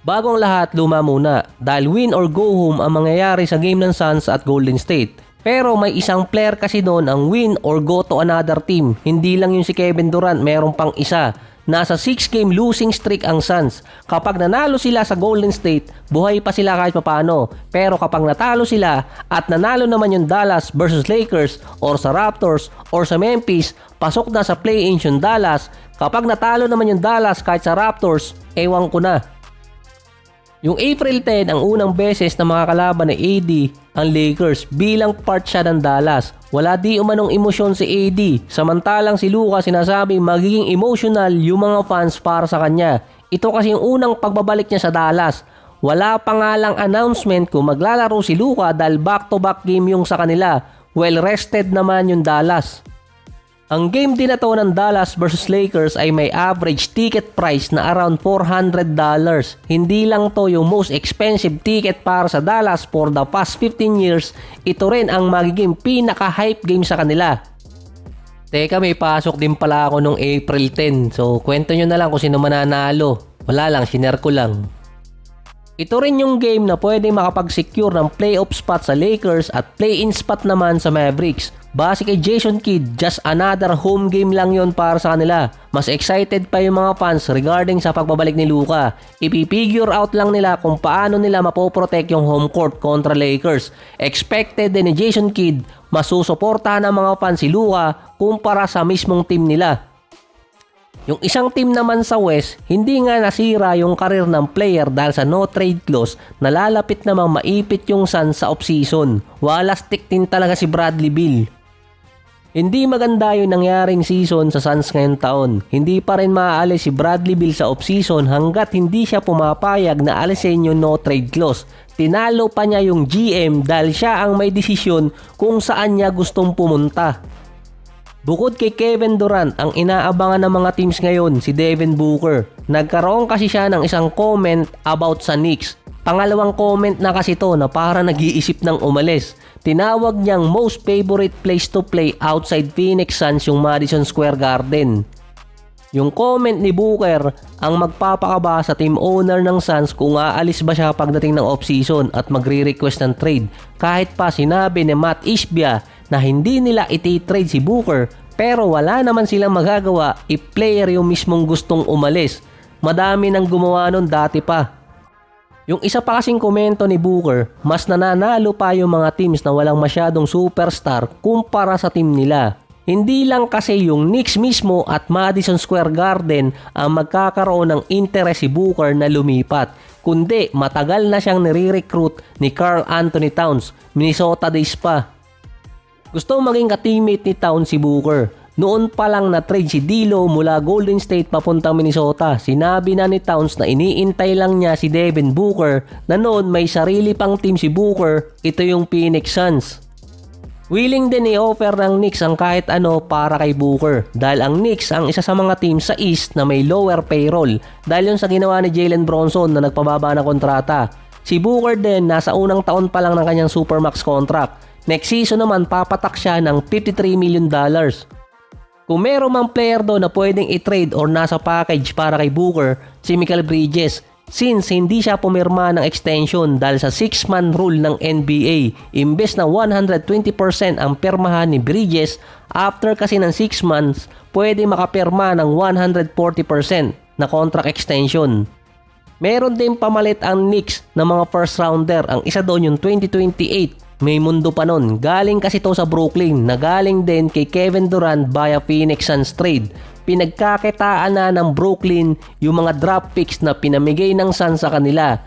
Bago ang lahat, luma muna dahil win or go home ang mangyayari sa game ng Suns at Golden State. Pero may isang player kasi doon ang win or go to another team. Hindi lang yung si Kevin Durant, meron pang isa. Nasa 6-game losing streak ang Suns. Kapag nanalo sila sa Golden State, buhay pa sila kahit papano. Pero kapag natalo sila at nanalo naman yung Dallas versus Lakers or sa Raptors or sa Memphis, pasok na sa play-in yung Dallas. Kapag natalo naman yung Dallas kahit sa Raptors, ewan ko na. Yung April 10 ang unang beses na makakalaban ni AD ang Lakers bilang part siya ng Dallas. Wala di umanong emosyon si AD, samantalang si Luka sinasabing magiging emotional yung mga fans para sa kanya. Ito kasi yung unang pagbabalik niya sa Dallas. Wala pa nga lang announcement kung maglalaro si Luka dahil back-to-back game yung sa kanila. Well rested naman yung Dallas. Ang game din na to ng Dallas versus Lakers ay may average ticket price na around $400. Hindi lang to yung most expensive ticket para sa Dallas for the past 15 years, ito rin ang magiging pinaka-hype game sa kanila. Teka, may pasok din pala ako nung April 10, so kwento nyo na lang kung sino mananalo. Wala lang, shinare ko lang. Ito rin yung game na pwedeng makapag-secure ng playoff spot sa Lakers at play-in spot naman sa Mavericks. Base kay Jason Kidd, just another home game lang yon para sa kanila. Mas excited pa yung mga fans regarding sa pagbabalik ni Luka. Ipipigure out lang nila kung paano nila mapoprotect yung home court kontra Lakers. Expected din ni Jason Kidd, masusuportahan ng mga fans si Luka kumpara sa mismong team nila. Yung isang team naman sa West, hindi nga nasira yung karir ng player dahil sa no trade clause, nalalapit namang maipit yung Suns sa offseason. Walastik din talaga si Bradley Beal. Hindi maganda yung nangyaring season sa Suns ngayong taon. Hindi pa rin maaalis si Bradley Beal sa offseason hanggat hindi siya pumapayag na alisin yung no trade clause. Tinalo pa niya yung GM dahil siya ang may desisyon kung saan niya gustong pumunta. Bukod kay Kevin Durant, ang inaabangan ng mga teams ngayon si Devin Booker. Nagkaroon kasi siya ng isang comment about sa Knicks. Pangalawang comment na kasi to na para nag-iisip ng umalis. Tinawag niyang most favorite place to play outside Phoenix Suns yung Madison Square Garden. Yung comment ni Booker ang magpapakaba sa team owner ng Suns kung aalis ba siya pagdating ng offseason at magre-request ng trade. Kahit pa sinabi ni Matt Ishbia na hindi nila iti-trade si Booker pero wala naman silang magagawa if player yung mismong gustong umalis. Madami nang gumawa nun dati pa. Yung isa pa kasing komento ni Booker, mas nananalo pa yung mga teams na walang masyadong superstar kumpara sa team nila. Hindi lang kasi yung Knicks mismo at Madison Square Garden ang magkakaroon ng interest si Booker na lumipat, kundi matagal na siyang nire-recruit ni Karl Anthony Towns, Minnesota days pa. Gusto maging ka-teammate ni Towns si Booker. Noon pa lang na-trade si D'Lo mula Golden State papuntang Minnesota. Sinabi na ni Towns na iniintay lang niya si Devin Booker na noon may sarili pang team si Booker, ito yung Phoenix Suns. Willing din i-offer ng Knicks ang kahit ano para kay Booker dahil ang Knicks ang isa sa mga team sa East na may lower payroll dahil yun sa ginawa ni Jalen Bronson na nagpababa ng kontrata. Si Booker din nasa unang taon pa lang ng kanyang Supermax contract. Next season naman papatak siya ng $53 million. Kung meron mang player doon na pwedeng i-trade or nasa package para kay Booker, si Mikal Bridges. Since hindi siya pumirma ng extension dahil sa 6-man rule ng NBA, imbes na 120% ang pirmahan ni Bridges, after kasi ng 6 months, pwede makapirma ng 140% na contract extension. Meron din pamalit ang Knicks ng mga first rounder, ang isa doon yung 2028. May mundo pa nun. Galing kasi to sa Brooklyn na galing din kay Kevin Durant via Phoenix Suns trade. Pinagkakitaan na ng Brooklyn yung mga draft picks na pinamigay ng Suns sa kanila.